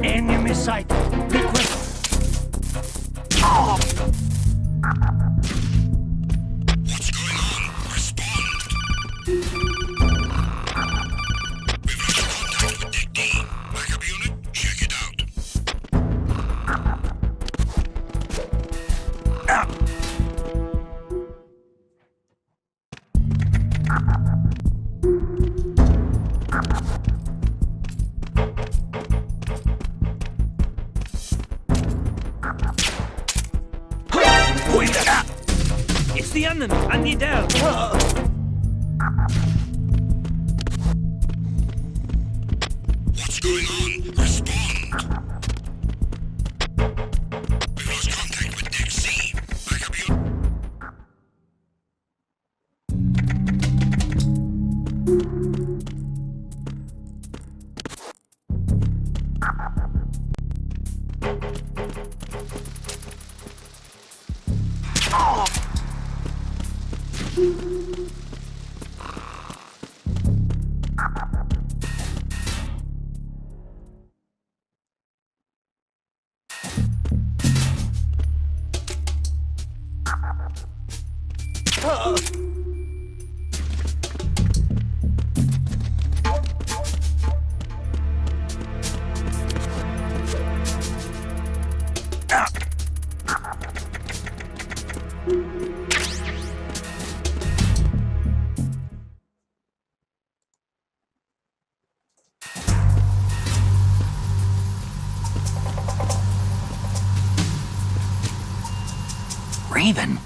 Enemy sight. Be quick. What's going on? Respond. We've lost contact with Deck D. Backup unit, check it out. It's the enemy. I need help. What's going on? Respond. We've lost contact with Deck C. Backup unit. Raven.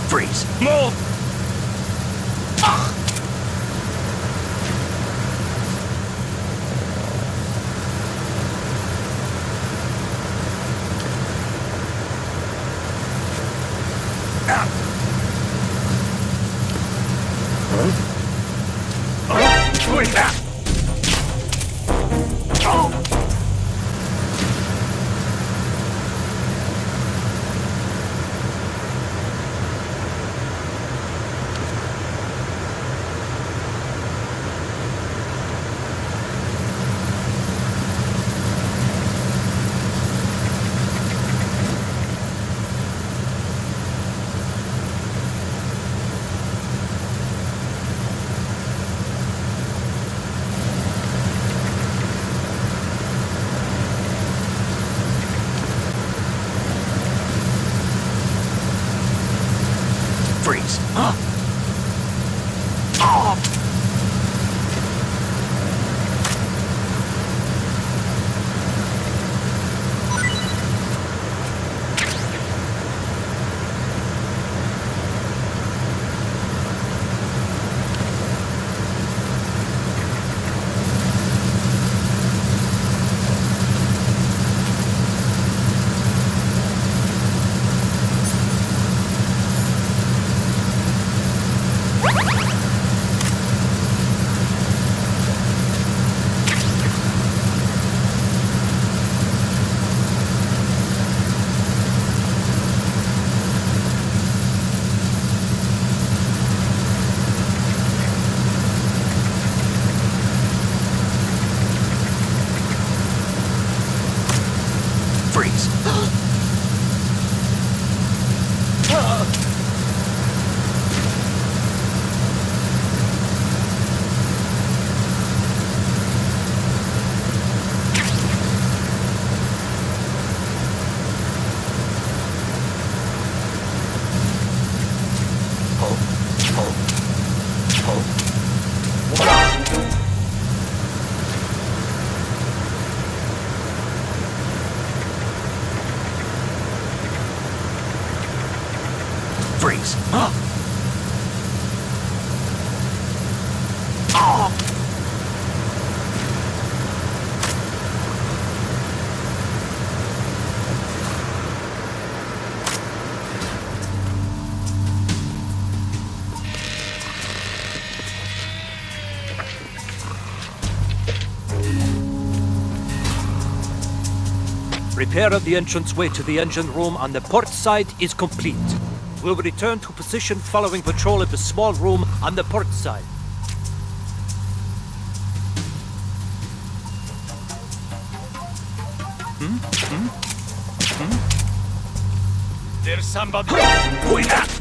Freeze. Move! Wait back! Freeze. Huh? Freeze. Huh? Oh! Repair of the entranceway to the engine room on the port side is complete. We'll return to position following patrol of the small room on the port side. There's somebody. Who is that?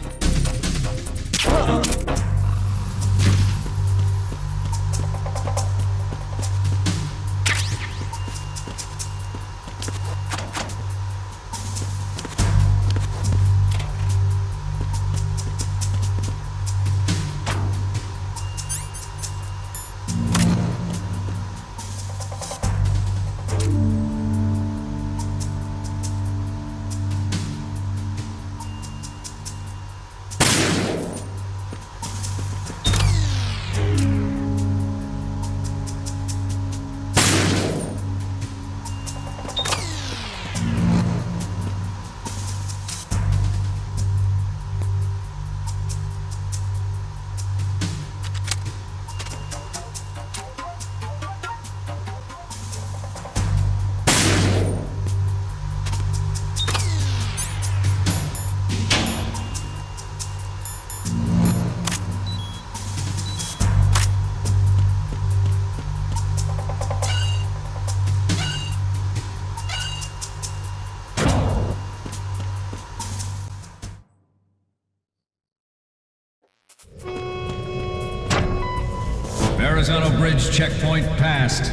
Verrazano Bridge checkpoint passed.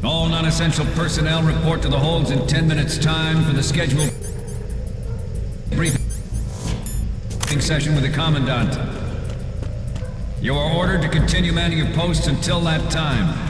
All non-essential personnel report to the holds in 10 minutes' time for the scheduled briefing session with the Commandant. You are ordered to continue manning your posts until that time.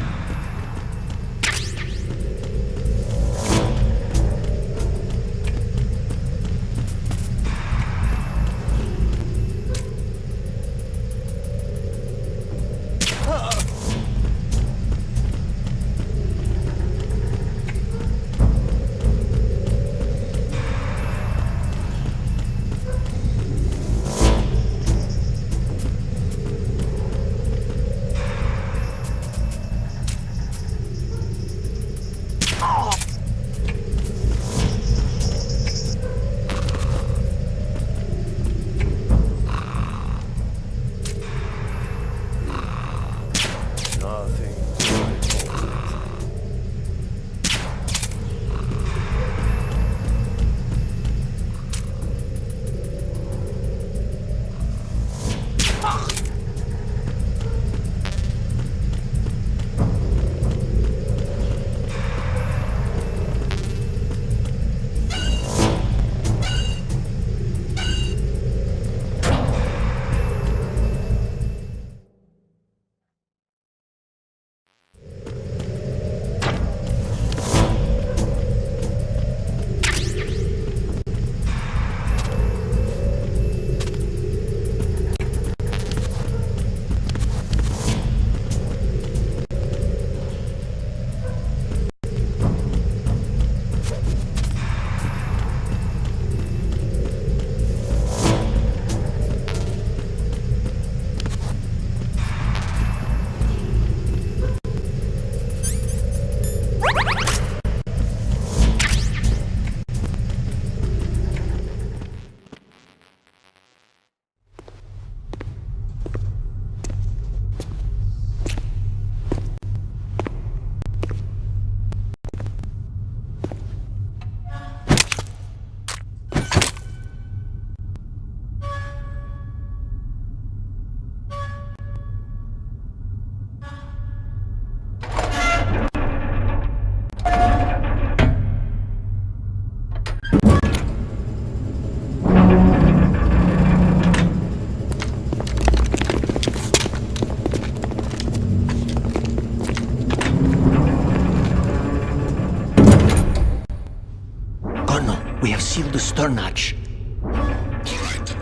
We have sealed the stern hatch. All right.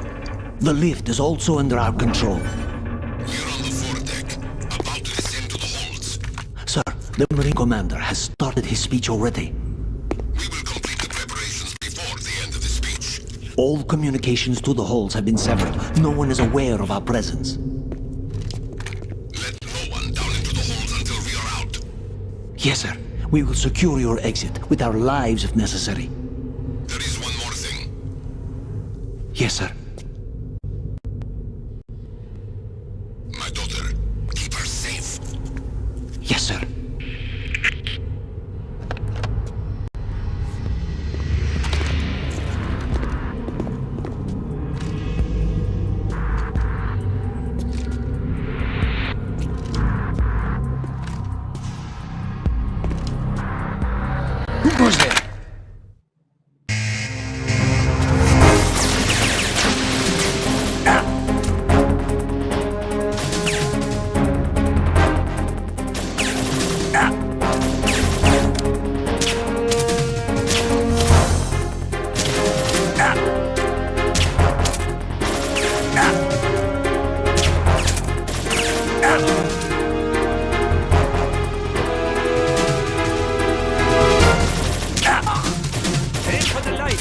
The lift is also under our control. We're on the foredeck, about to descend to the holds. Sir, the Marine Commander has started his speech already. We will complete the preparations before the end of the speech. All communications to the holds have been severed. No one is aware of our presence. Let no one down into the holds until we are out. Yes, sir. We will secure your exit with our lives if necessary. There is one more thing. Yes, sir. My daughter, keep her safe. Yes, sir. Who goes there? Aim for the light.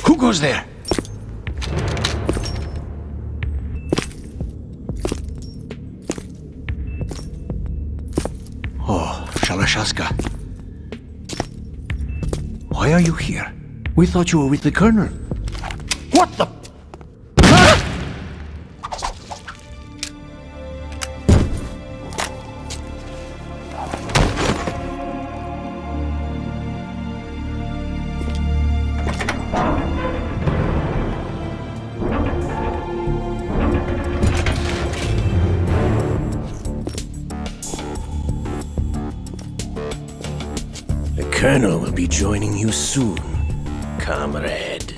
Who goes there? Oh, Shalashaska. Why are you here? We thought you were with the Colonel. What the? The Colonel will be joining you soon, comrade.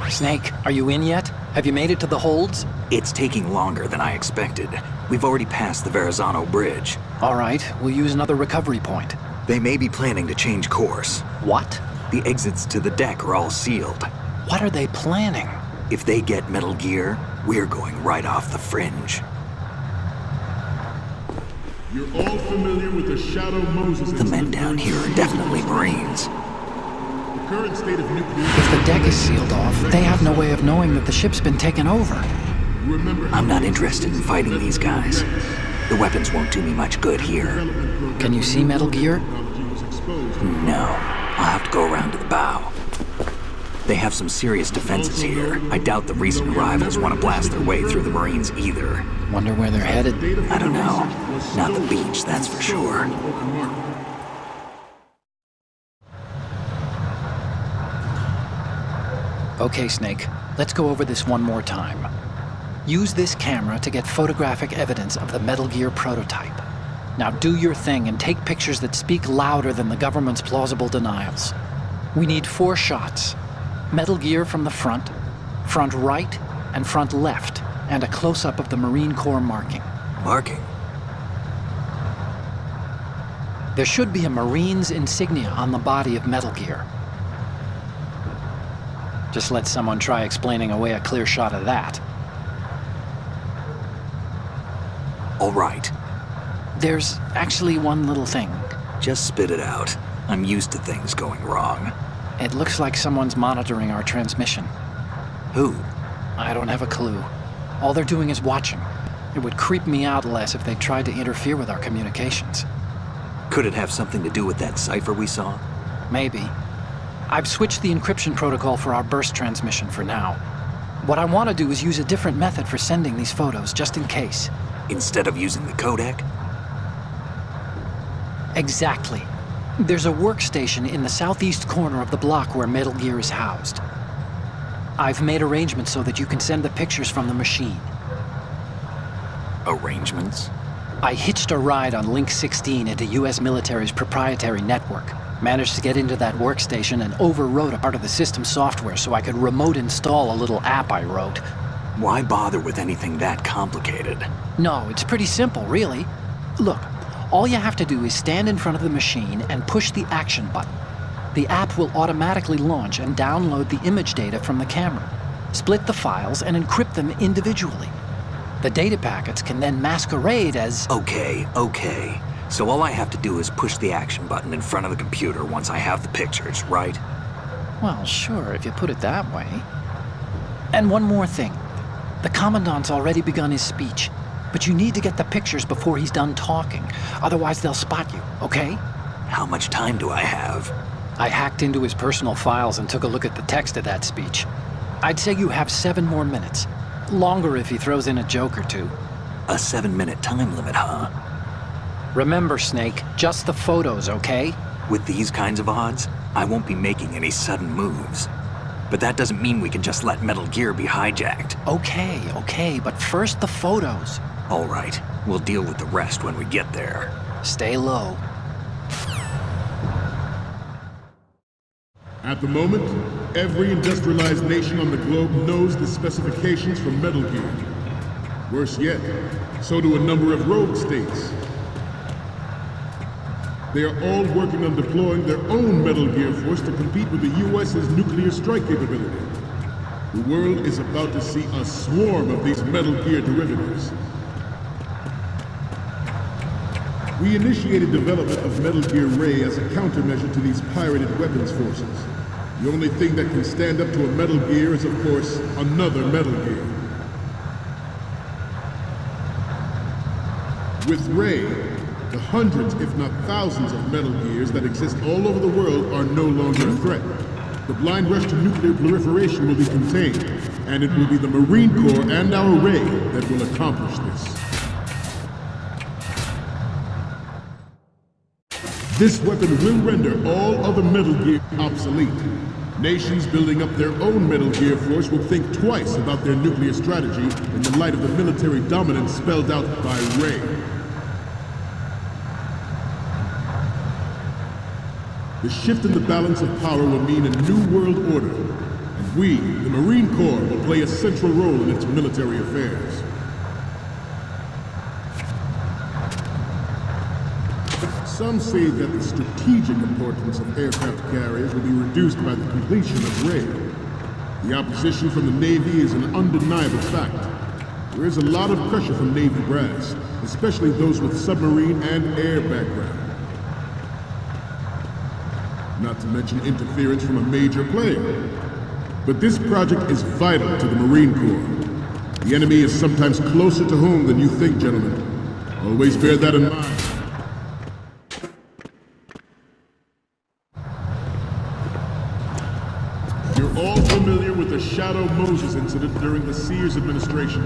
Snake, are you in yet? Have you made it to the holds? It's taking longer than I expected. We've already passed the Verrazano Bridge. All right, we'll use another recovery point. They may be planning to change course. What? The exits to the deck are all sealed. What are they planning? If they get Metal Gear, we're going right off the fringe. You're all familiar with the Shadow Moses The men down here are definitely Marines. The current state of nuclear... If the deck is sealed off, they have no way of knowing that the ship's been taken over. Remember, I'm not interested in fighting these guys. The weapons won't do me much good here. Can you see Metal Gear? No, I'll have to go around to the bow. They have some serious defenses here. I doubt the recent arrivals want to blast their way through the Marines either. Wonder where they're headed. I don't know. Not the beach, that's for sure. Okay, Snake. Let's go over this one more time. Use this camera to get photographic evidence of the Metal Gear prototype. Now do your thing and take pictures that speak louder than the government's plausible denials. We need 4 shots. Metal Gear from the front right, and front left, and a close-up of the Marine Corps marking. Marking? There should be a Marine's insignia on the body of Metal Gear. Just let someone try explaining away a clear shot of that. All right. There's actually one little thing. Just spit it out. I'm used to things going wrong. It looks like someone's monitoring our transmission. Who? I don't have a clue. All they're doing is watching. It would creep me out less if they tried to interfere with our communications. Could it have something to do with that cipher we saw? Maybe. I've switched the encryption protocol for our burst transmission for now. What I want to do is use a different method for sending these photos, just in case. Instead of using the codec? Exactly. There's a workstation in the southeast corner of the block where Metal Gear is housed. I've made arrangements so that you can send the pictures from the machine. Arrangements? I hitched a ride on Link 16 into US military's proprietary network. Managed to get into that workstation and overwrote a part of the system software so I could remote install a little app I wrote. Why bother with anything that complicated? No, it's pretty simple, really. Look, all you have to do is stand in front of the machine and push the action button. The app will automatically launch and download the image data from the camera, split the files, and encrypt them individually. The data packets can then masquerade as... Okay. So all I have to do is push the action button in front of the computer once I have the pictures, right? Well, sure, if you put it that way. And one more thing. The Commandant's already begun his speech, but you need to get the pictures before he's done talking. Otherwise, they'll spot you, okay? How much time do I have? I hacked into his personal files and took a look at the text of that speech. I'd say you have 7 more minutes. Longer if he throws in a joke or two. A 7-minute time limit, huh? Remember, Snake, just the photos, okay? With these kinds of odds, I won't be making any sudden moves. But that doesn't mean we can just let Metal Gear be hijacked. Okay, but first the photos. All right, we'll deal with the rest when we get there. Stay low. At the moment, every industrialized nation on the globe knows the specifications for Metal Gear. Worse yet, so do a number of rogue states. They are all working on deploying their own Metal Gear force to compete with the US's nuclear strike capability. The world is about to see a swarm of these Metal Gear derivatives. We initiated development of Metal Gear Ray as a countermeasure to these pirated weapons forces. The only thing that can stand up to a Metal Gear is, of course, another Metal Gear. With Ray, the hundreds, if not thousands, of Metal Gears that exist all over the world are no longer a threat. The blind rush to nuclear proliferation will be contained, and it will be the Marine Corps and our Ray that will accomplish this. This weapon will render all other Metal Gear obsolete. Nations building up their own Metal Gear force will think twice about their nuclear strategy in the light of the military dominance spelled out by Ray. The shift in the balance of power will mean a new world order, and we, the Marine Corps, will play a central role in its military affairs. Some say that the strategic importance of aircraft carriers will be reduced by the completion of Ray. The opposition from the Navy is an undeniable fact. There is a lot of pressure from Navy brass, especially those with submarine and air background. Not to mention interference from a major player. But this project is vital to the Marine Corps. The enemy is sometimes closer to home than you think, gentlemen. Always bear that in mind. You're all familiar with the Shadow Moses incident during the Sears administration.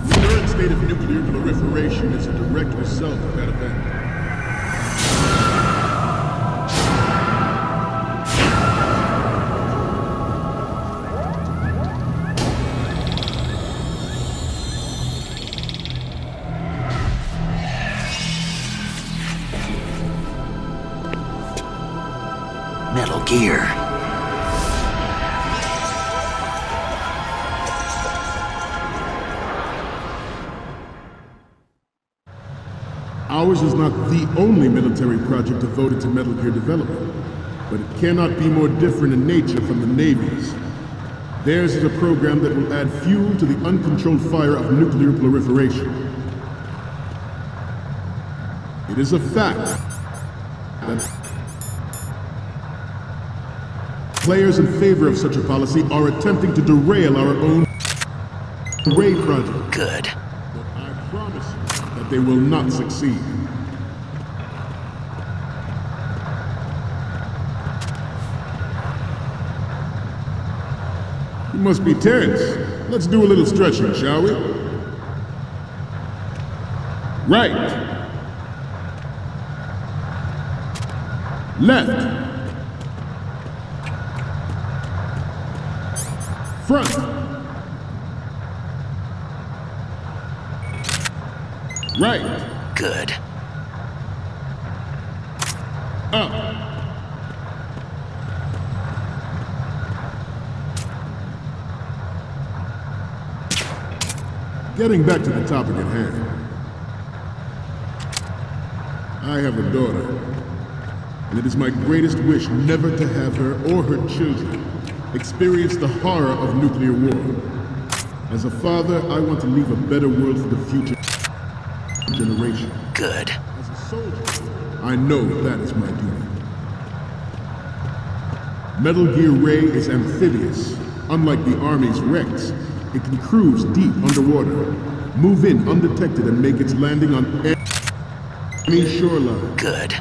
The current state of nuclear proliferation is a direct result of that event. gear. Ours is not the only military project devoted to Metal Gear development, but it cannot be more different in nature from the Navy's. Theirs is a program that will add fuel to the uncontrolled fire of nuclear proliferation. It is a fact that players in favor of such a policy are attempting to derail our own Ray project. Good. But I promise you that they will not succeed. You must be tense. Let's do a little stretching, shall we? Right. Left. Front. Right. Good. Up. Getting back to the topic at hand. I have a daughter, and it is my greatest wish never to have her or her children experience the horror of nuclear war. As a father, I want to leave a better world for the future generation. Good. As a soldier, I know that is my duty. Metal Gear Ray is amphibious. Unlike the Army's Rex, it can cruise deep underwater, move in undetected, and make its landing on any shoreline. Good.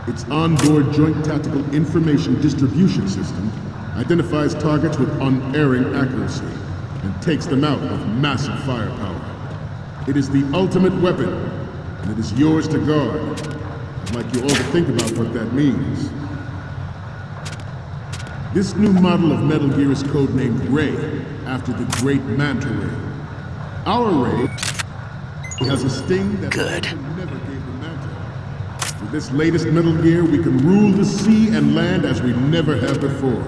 Its onboard Joint Tactical Information Distribution System identifies targets with unerring accuracy and takes them out with massive firepower. It is the ultimate weapon, and it is yours to guard. I'd like you all to think about what that means. This new model of Metal Gear is codenamed Ray, after the great Manta Ray. Our Ray has a sting that Good. never gave the Manta. With this latest Metal Gear, we can rule the sea and land as we never have before.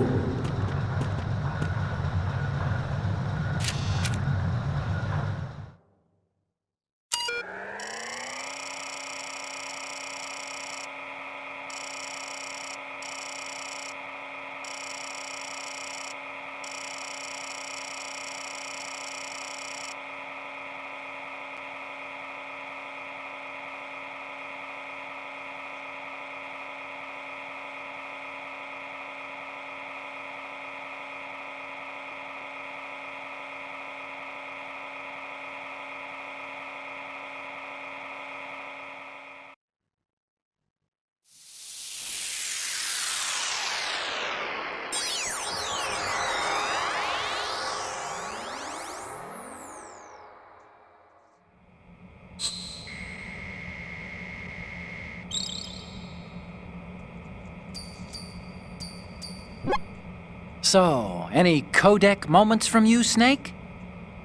So, any codec moments from you, Snake?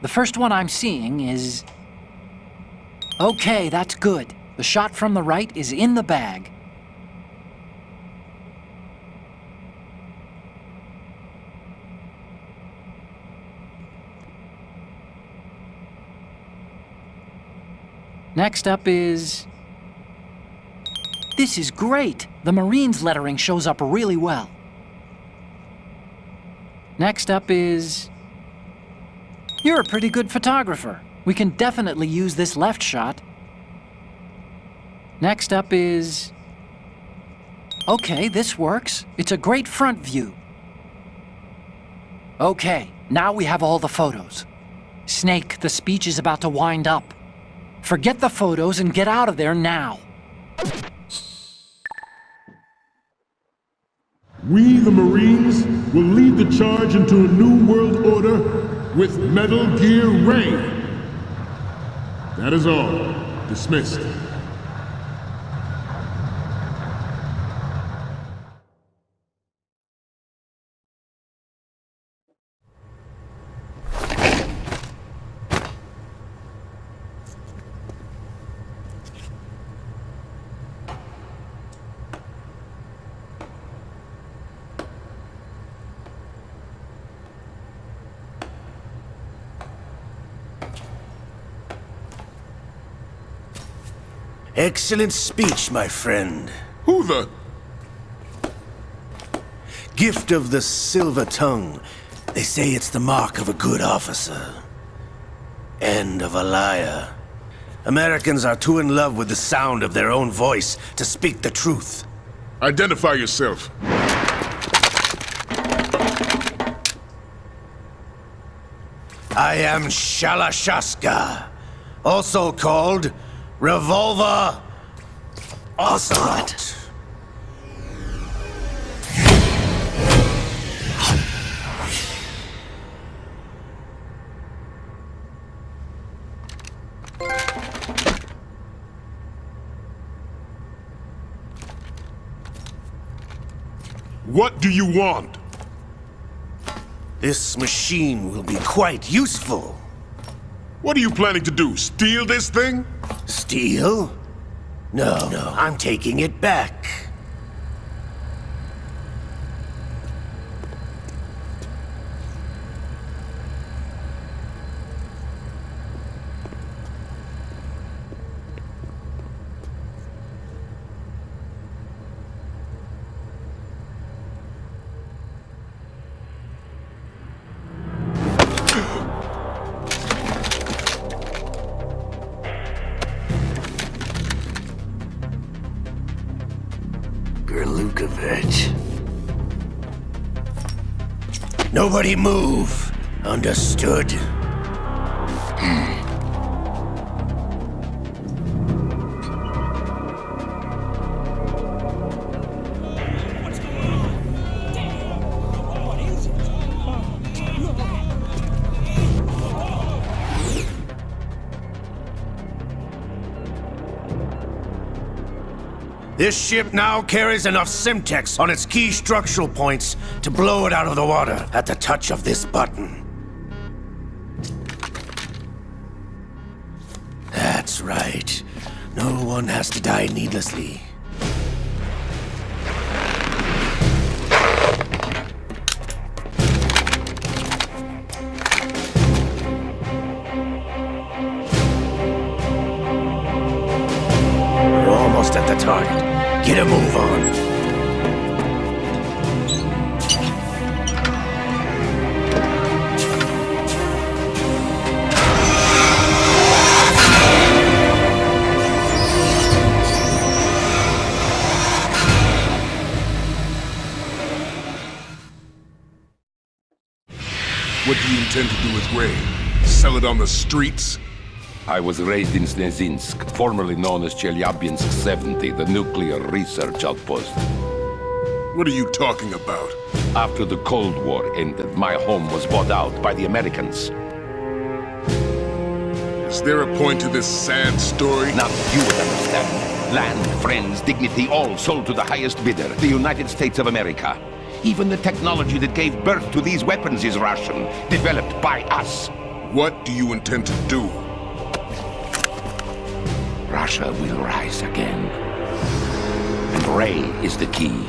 The first one I'm seeing is... Okay, that's good. The shot from the right is in the bag. Next up is... This is great! The Marines lettering shows up really well. Next up is... You're a pretty good photographer. We can definitely use this left shot. Next up is... Okay, this works. It's a great front view. Okay, now we have all the photos. Snake, the speech is about to wind up. Forget the photos and get out of there now. We, the Marines, will lead the charge into a new world order with Metal Gear Ray. That is all. Dismissed. Excellent speech, my friend. Who the... Gift of the silver tongue. They say it's the mark of a good officer. End of a liar. Americans are too in love with the sound of their own voice to speak the truth. Identify yourself. I am Shalashaska, also called Revolver Ocelot. What do you want? This machine will be quite useful. What are you planning to do? Steal this thing? Steal? No, I'm taking it back. Nobody move. Understood? This ship now carries enough Simtex on its key structural points to blow it out of the water at the touch of this button. That's right. No one has to die needlessly. We're almost at the target. Get a move on. What do you intend to do with Gray? Sell it on the streets? I was raised in Snezinsk, formerly known as Chelyabinsk 70, the nuclear research outpost. What are you talking about? After the Cold War ended, my home was bought out by the Americans. Is there a point to this sad story? Now you would understand. Land, friends, dignity, all sold to the highest bidder, the United States of America. Even the technology that gave birth to these weapons is Russian, developed by us. What do you intend to do? Russia will rise again. And Ray is the key.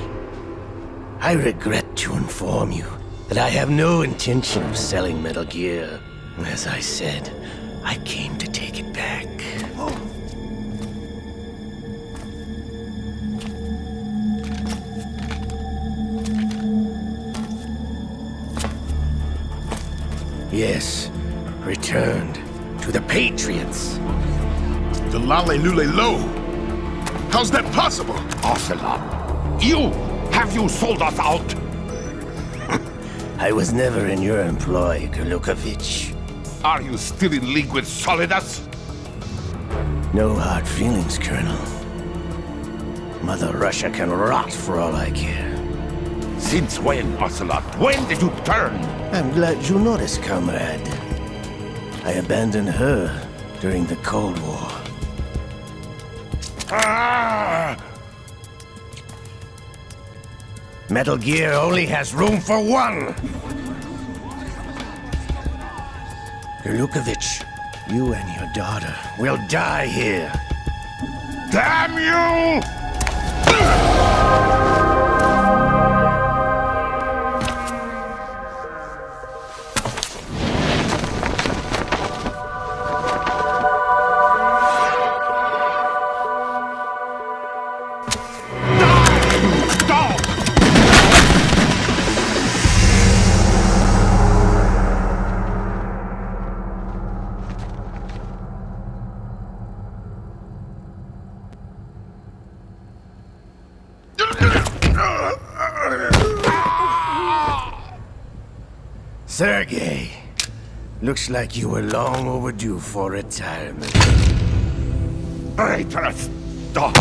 I regret to inform you that I have no intention of selling Metal Gear. As I said, I came to take it back. Yes, returned to the Patriots. The Lale Lule Lo? How's that possible? Ocelot, have you sold us out? I was never in your employ, Gurlukovich. Are you still in league with Solidus? No hard feelings, Colonel. Mother Russia can rot for all I care. Since when, Ocelot? When did you turn? I'm glad you noticed, comrade. I abandoned her during the Cold War. Metal Gear only has room for one! Gurlukovich, you and your daughter will die here. Damn you! Sergei, looks like you were long overdue for retirement. Traitorous dog!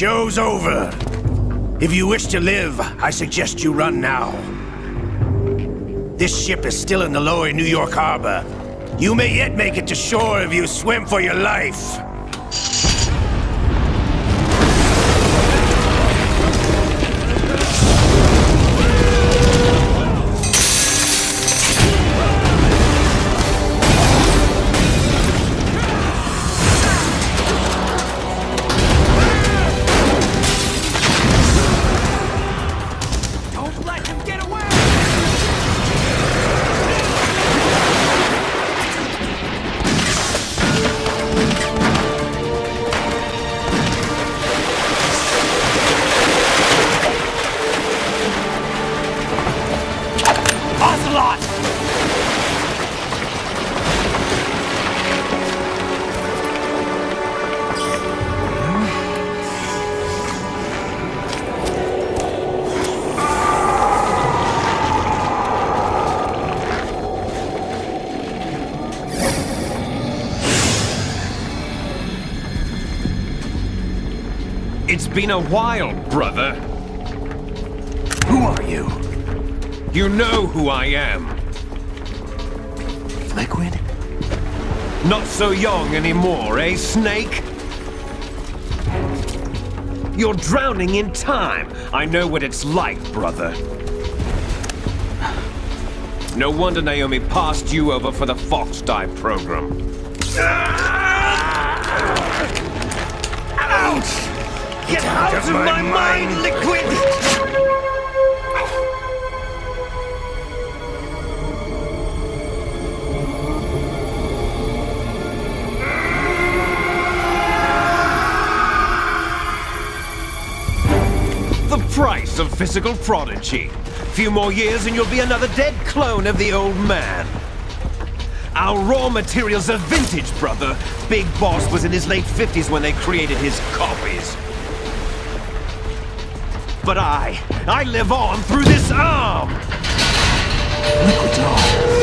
Show's over. If you wish to live, I suggest you run now. This ship is still in the lower New York harbor. You may yet make it to shore if you swim for your life. It's been a while, brother. Who are you? You know who I am. Liquid? Not so young anymore, eh, Snake? You're drowning in time. I know what it's like, brother. No wonder Naomi passed you over for the Fox Dive program. Ouch! Get out of my mind, Liquid! The price of physical prodigy. Few more years and you'll be another dead clone of the old man. Our raw materials are vintage, brother. Big Boss was in his late 50s when they created his copies. But I live on through this arm! Liquid's arm.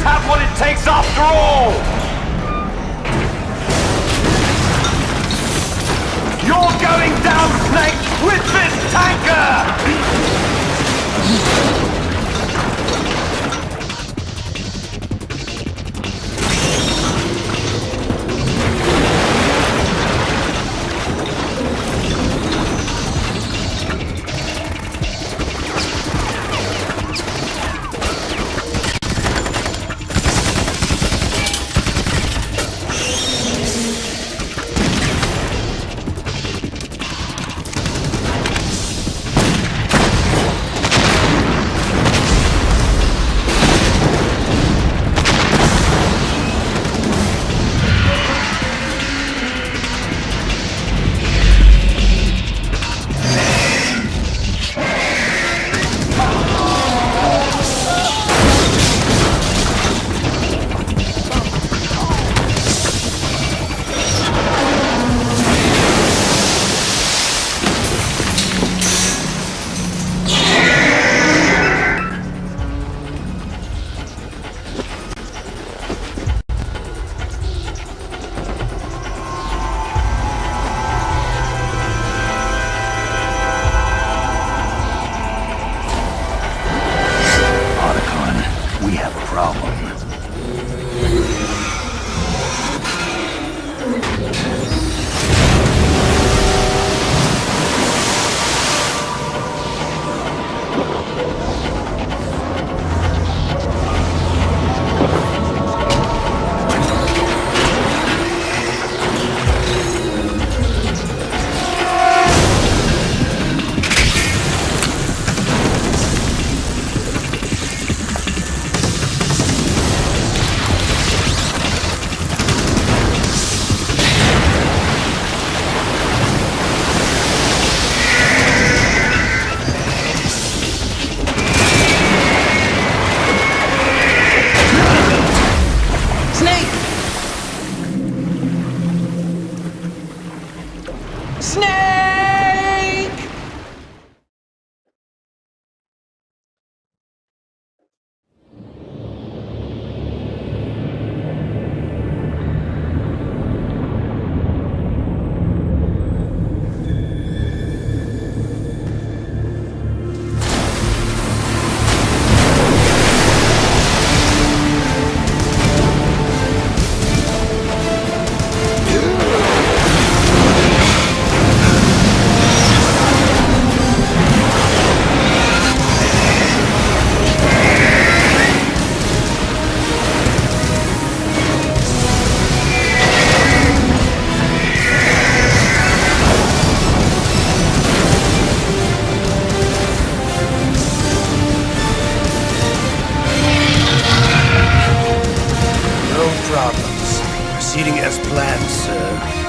Have what it takes after all! You're going down, Snake, with this tanker! proceeding as planned, sir.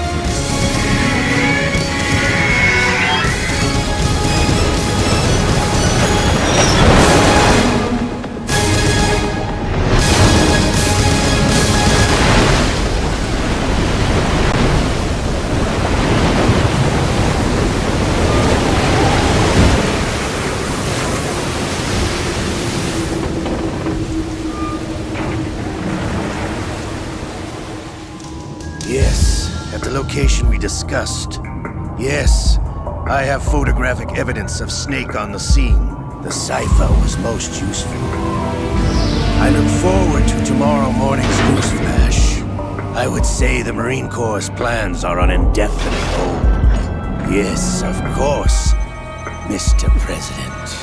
Yes, at the location we discussed. Yes, I have photographic evidence of Snake on the scene. The cipher was most useful. I look forward to tomorrow morning's news flash. I would say the Marine Corps' plans are on indefinite hold. Yes, of course, Mr. President.